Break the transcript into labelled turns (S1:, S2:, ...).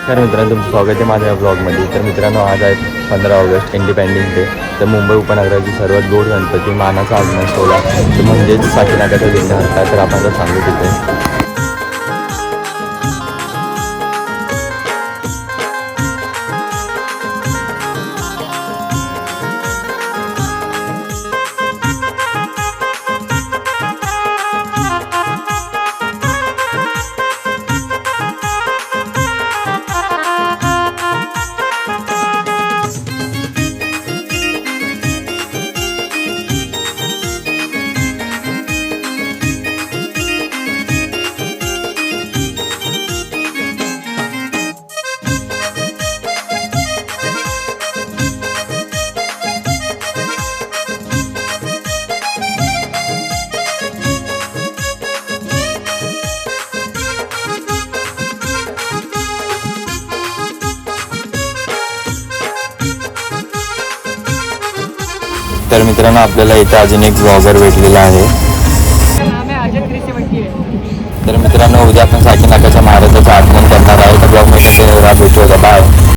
S1: नमस्कार मित्रांनो, तुमचं स्वागत आहे माझ्या ब्लॉगमध्ये. तर मित्रांनो, आज आहे 15 ऑगस्ट इंडिपेंडन्स डे. तर मुंबई उपनगराची सर्वात गोड गणपती मानाचा आगमन सोहळा तर म्हणजेच साकीनाक्याचा विघ्नहर्ता तर आपण आता सांगू तिथे. तर मित्रांनो, आपल्याला इथे अजून एक ब्लॉगर भेटलेला आहे. तर मित्रांनो, उद्या आपण साकीनाक्याच्या महाराजाचं आगमन करणार आहे. तर ब्लॉगमध्ये भेटूया. बाय.